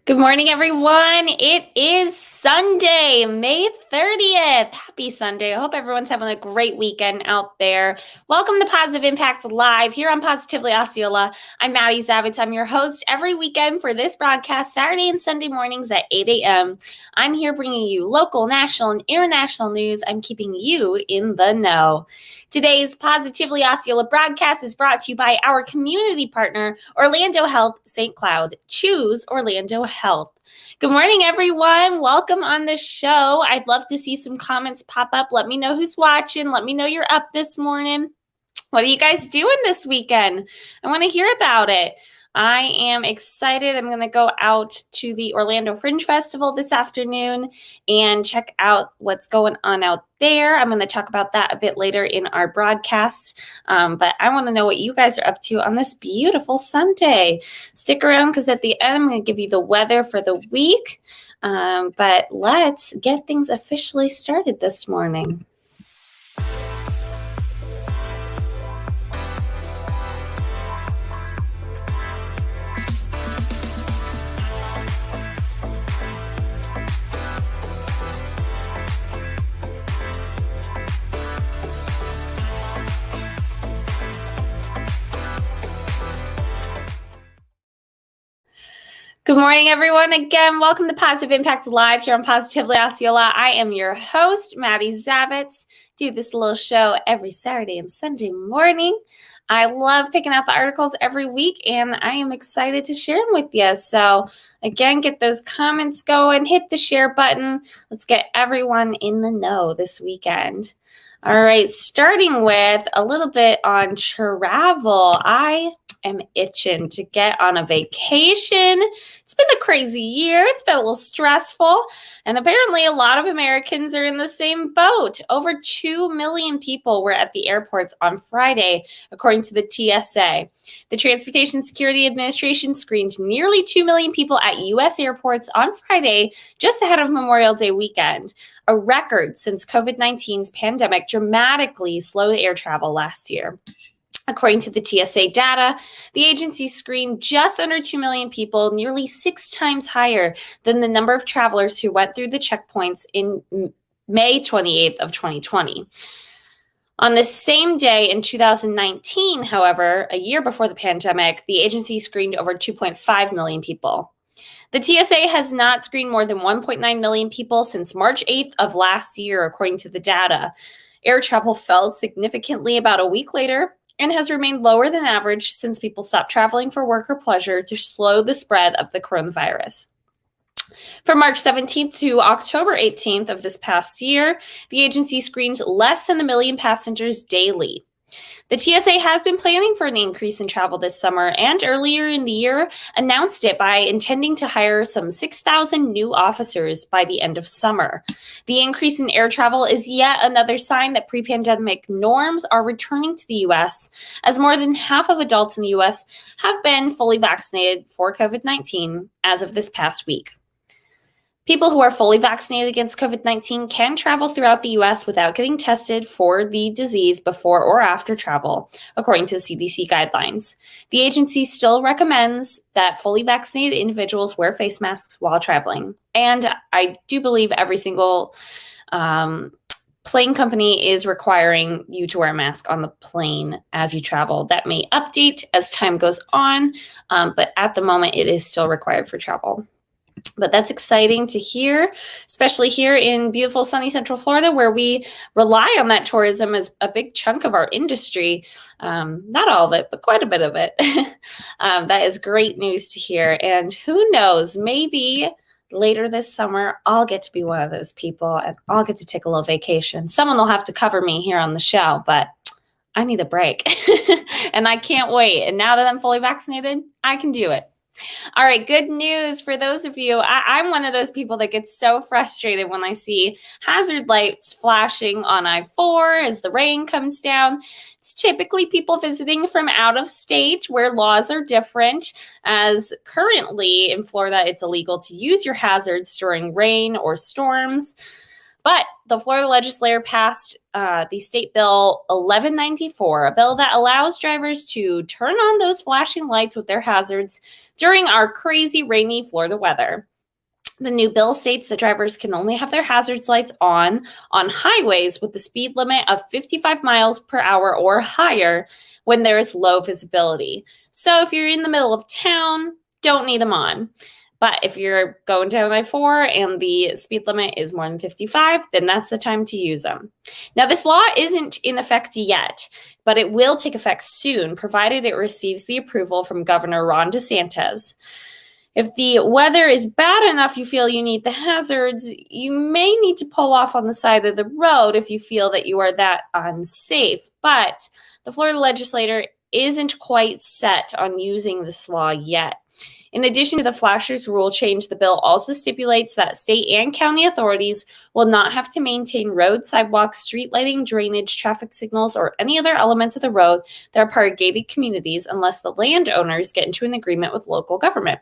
Good morning, everyone. It is Sunday, May 30th. Happy Sunday. I hope everyone's having a great weekend out there. Welcome to Positive Impacts Live here on Positively Osceola. I'm Madi Zavitz. I'm your host every weekend for this broadcast, Saturday and Sunday mornings at 8 a.m. I'm here bringing you local, national, and international news. I'm keeping you in the know. Today's Positively Osceola broadcast is brought to you by our community partner, Orlando Health St. Cloud. Choose Orlando Health. Good morning, everyone. Welcome on the show. I'd love to see some comments pop up. Let me know who's watching. Let me know you're up this morning. What are you guys doing this weekend? I want to hear about it. I am excited. I'm going to go out to the Orlando Fringe Festival this afternoon and check out what's going on out there. I'm going to talk about that a bit later in our broadcast, but I want to know what you guys are up to on this beautiful Sunday. Stick around because at the end, I'm going to give you the weather for the week, but let's get things officially started this morning. Good morning, everyone. Again, welcome to Positive Impacts Live here on Positively Osceola. I am your host, Madi Zavitz. Do this little show every Saturday and Sunday morning. I love picking out the articles every week, and I am excited to share them with you. So, again, get those comments going, hit the share button. Let's get everyone in the know this weekend. All right, starting with a little bit on travel. I am itching to get on a vacation. It's been a crazy year. It's been a little stressful. And apparently a lot of Americans are in the same boat. Over 2 million people were at the airports on Friday, according to the TSA. The Transportation Security Administration screened nearly 2 million people at U.S. airports on Friday, just ahead of Memorial Day weekend, a record since COVID-19's pandemic dramatically slowed air travel last year. According to the TSA data, the agency screened just under 2 million people, nearly 6 times higher than the number of travelers who went through the checkpoints in May 28th of 2020. On the same day in 2019, however, a year before the pandemic, the agency screened over 2.5 million people. The TSA has not screened more than 1.9 million people since March 8th of last year, according to the data. Air travel fell significantly about a week later and has remained lower than average since people stopped traveling for work or pleasure to slow the spread of the coronavirus. From March 17th to October 18th of this past year, the agency screened less than 1 million passengers daily. The TSA has been planning for an increase in travel this summer and earlier in the year announced it by intending to hire some 6,000 new officers by the end of summer. The increase in air travel is yet another sign that pre-pandemic norms are returning to the U.S., as more than half of adults in the U.S. have been fully vaccinated for COVID-19 as of this past week. People who are fully vaccinated against COVID-19 can travel throughout the U.S. without getting tested for the disease before or after travel, according to CDC guidelines. The agency still recommends that fully vaccinated individuals wear face masks while traveling. And I do believe every single plane company is requiring you to wear a mask on the plane as you travel. That may update as time goes on, but at the moment it is still required for travel. But that's exciting to hear, especially here in beautiful sunny Central Florida, where we rely on that tourism as a big chunk of our industry. Not all of it, but quite a bit of it. That is great news to hear. And who knows, maybe later this summer, I'll get to be one of those people and I'll get to take a little vacation. Someone will have to cover me here on the show, but I need a break and I can't wait. And now that I'm fully vaccinated, I can do it. All right, good news for those of you. I'm one of those people that gets so frustrated when I see hazard lights flashing on I-4 as the rain comes down. It's typically people visiting from out of state where laws are different, as currently in Florida, it's illegal to use your hazards during rain or storms. But the Florida legislature passed the State Bill 1194, a bill that allows drivers to turn on those flashing lights with their hazards during our crazy rainy Florida weather. The new bill states that drivers can only have their hazards lights on highways with the speed limit of 55 miles per hour or higher when there is low visibility. So if you're in the middle of town, don't need them on. But if you're going down I-4 and the speed limit is more than 55, then that's the time to use them. Now, this law isn't in effect yet, but it will take effect soon, provided it receives the approval from Governor Ron DeSantis. If the weather is bad enough you feel you need the hazards, you may need to pull off on the side of the road if you feel that you are that unsafe. But the Florida legislature isn't quite set on using this law yet. In addition to the flashers rule change, the bill also stipulates that state and county authorities will not have to maintain roads, sidewalks, street lighting, drainage, traffic signals, or any other elements of the road that are part of gated communities unless the landowners get into an agreement with local government.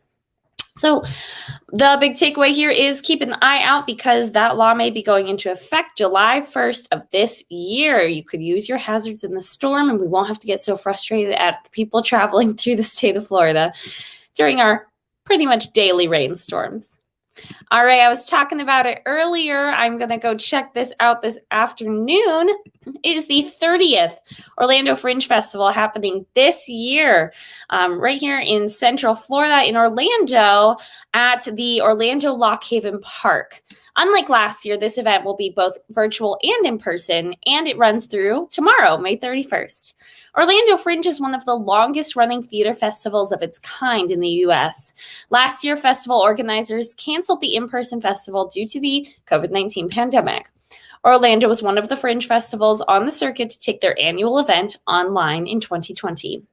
So the big takeaway here is keep an eye out because that law may be going into effect July 1st of this year. You could use your hazards in the storm and we won't have to get so frustrated at the people traveling through the state of Florida during our pretty much daily rainstorms. All right, I was talking about it earlier. I'm going to go check this out this afternoon. It is the 30th Orlando Fringe Festival happening this year right here in Central Florida in Orlando at the Orlando Lock Haven Park. Unlike last year, this event will be both virtual and in person, and it runs through tomorrow, May 31st. Orlando Fringe is one of the longest-running theater festivals of its kind in the U.S. Last year, festival organizers canceled the in-person festival due to the COVID-19 pandemic. Orlando was one of the Fringe festivals on the circuit to take their annual event online in 2020.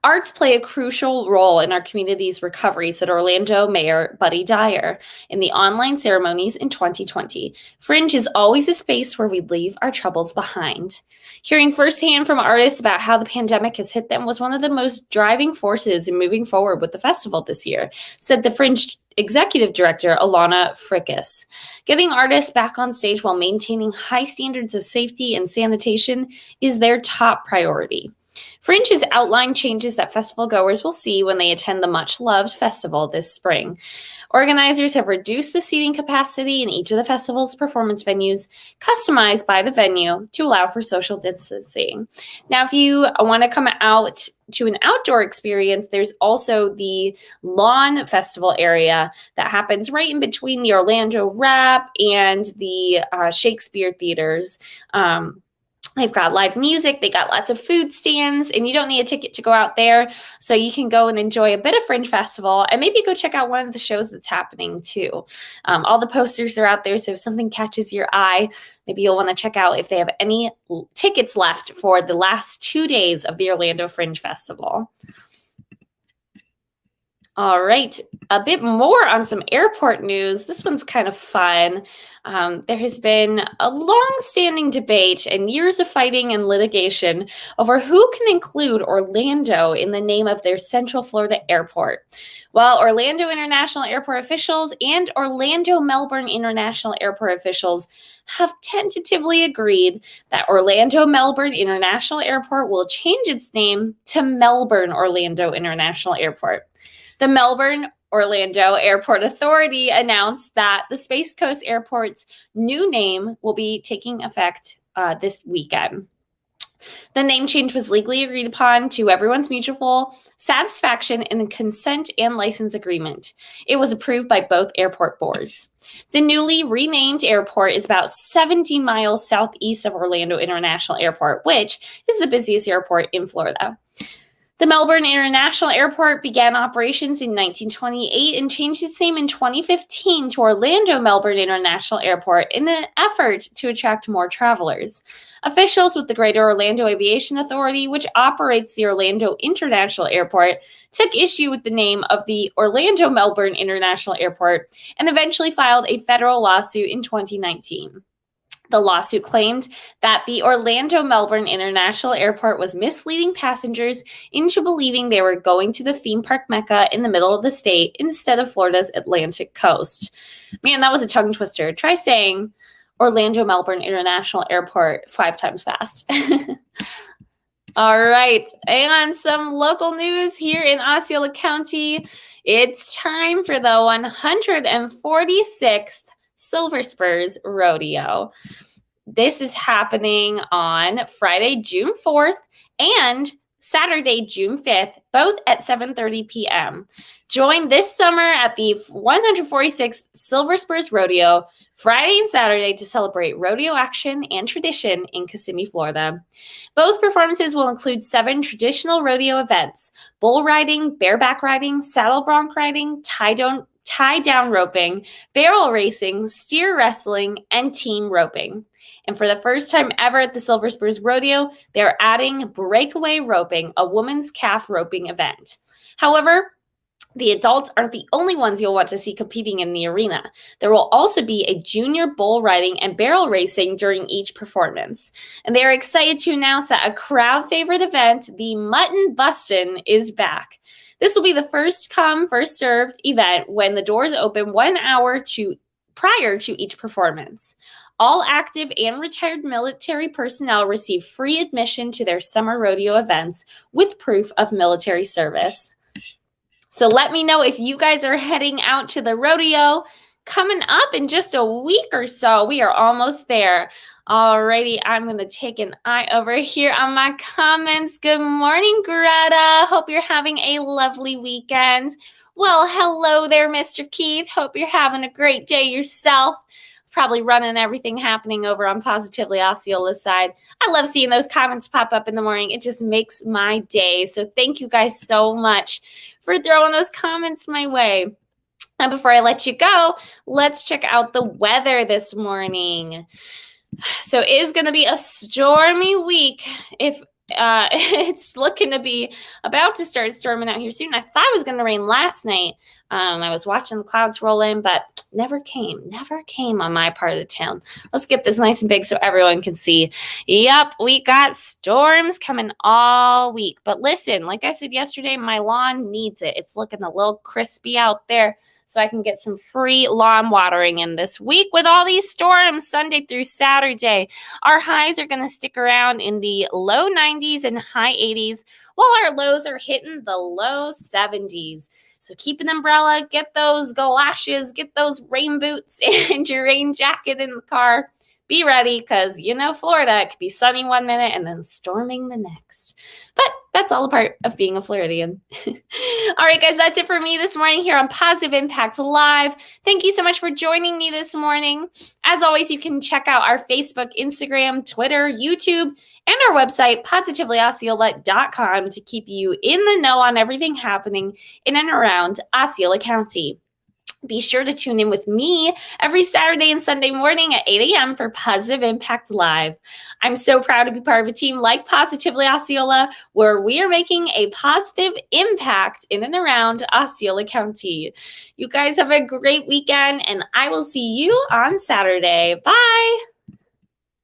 Arts play a crucial role in our community's recovery, said Orlando Mayor Buddy Dyer in the online ceremonies in 2020. Fringe is always a space where we leave our troubles behind. Hearing firsthand from artists about how the pandemic has hit them was one of the most driving forces in moving forward with the festival this year, said the Fringe executive director, Alana Frickus. Getting artists back on stage while maintaining high standards of safety and sanitation is their top priority. Fringe has outlined changes that festival goers will see when they attend the much-loved festival this spring. Organizers have reduced the seating capacity in each of the festival's performance venues, customized by the venue to allow for social distancing. Now, if you want to come out to an outdoor experience, there's also the Lawn Festival area that happens right in between the Orlando Rap and the Shakespeare theaters. They've got live music, they got lots of food stands, and you don't need a ticket to go out there. So you can go and enjoy a bit of Fringe Festival and maybe go check out one of the shows that's happening too. All the posters are out there, so if something catches your eye, maybe you'll want to check out if they have any tickets left for the last 2 days of the Orlando Fringe Festival. All right, a bit more on some airport news. This one's kind of fun. There has been a long-standing debate and years of fighting and litigation over who can include Orlando in the name of their Central Florida airport. Well, Orlando International Airport officials and Orlando Melbourne International Airport officials have tentatively agreed that Orlando Melbourne International Airport will change its name to Melbourne Orlando International Airport. The Melbourne Orlando Airport Authority announced that the Space Coast Airport's new name will be taking effect this weekend. The name change was legally agreed upon to everyone's mutual satisfaction in the consent and license agreement. It was approved by both airport boards. The newly renamed airport is about 70 miles southeast of Orlando International Airport, which is the busiest airport in Florida. The Melbourne International Airport began operations in 1928 and changed its name in 2015 to Orlando Melbourne International Airport in an effort to attract more travelers. Officials with the Greater Orlando Aviation Authority, which operates the Orlando International Airport, took issue with the name of the Orlando Melbourne International Airport and eventually filed a federal lawsuit in 2019. The lawsuit claimed that the Orlando Melbourne International Airport was misleading passengers into believing they were going to the theme park Mecca in the middle of the state instead of Florida's Atlantic coast. Man, that was a tongue twister. Try saying Orlando Melbourne International Airport 5 times fast. All right, and some local news here in Osceola County. It's time for the 146th Silver Spurs Rodeo. This is happening on Friday, June 4th and Saturday, June 5th, both at 7:30 p.m. Join this summer at the 146th Silver Spurs Rodeo, Friday and Saturday, to celebrate rodeo action and tradition in Kissimmee, Florida. Both performances will include 7 traditional rodeo events: bull riding, bareback riding, saddle bronc riding, tie-down roping, barrel racing, steer wrestling, and team roping. And for the first time ever at the Silver Spurs Rodeo, they're adding breakaway roping, a women's calf roping event. However, the adults aren't the only ones you'll want to see competing in the arena. There will also be a junior bull riding and barrel racing during each performance. And they are excited to announce that a crowd favorite event, the Mutton Bustin', is back. This will be the first come, first served event when the doors open 1 hour prior to each performance. All active and retired military personnel receive free admission to their summer rodeo events with proof of military service. So let me know if you guys are heading out to the rodeo coming up in just a week or so. We are almost there. Alrighty, I'm going to take an eye over here on my comments. Good morning, Greta. Hope you're having a lovely weekend. Well, hello there, Mr. Keith. Hope you're having a great day yourself. Probably running everything happening over on Positively Osceola's side. I love seeing those comments pop up in the morning. It just makes my day. So thank you guys so much for throwing those comments my way. And before I let you go, let's check out the weather this morning. So it is going to be a stormy week. If it's looking to be about to start storming out here soon. I thought it was going to rain last night. I was watching the clouds roll in, but never came on my part of the town. Let's get this nice and big so everyone can see. Yep, we got storms coming all week. But listen, like I said yesterday, my lawn needs it. It's looking a little crispy out there, so I can get some free lawn watering in this week with all these storms Sunday through Saturday. Our highs are going to stick around in the low 90s and high 80s, while our lows are hitting the low 70s. So keep an umbrella, get those galoshes, get those rain boots and your rain jacket in the car. Be ready, because Florida, it could be sunny 1 minute and then storming the next. But that's all a part of being a Floridian. All right, guys, that's it for me this morning here on Positive Impact Live. Thank you so much for joining me this morning. As always, you can check out our Facebook, Instagram, Twitter, YouTube, and our website, positivelyosceola.com, to keep you in the know on everything happening in and around Osceola County. Be sure to tune in with me every Saturday and Sunday morning at 8 a.m. for Positive Impact Live. I'm so proud to be part of a team like Positively Osceola, where we are making a positive impact in and around Osceola County. You guys have a great weekend, and I will see you on Saturday. Bye.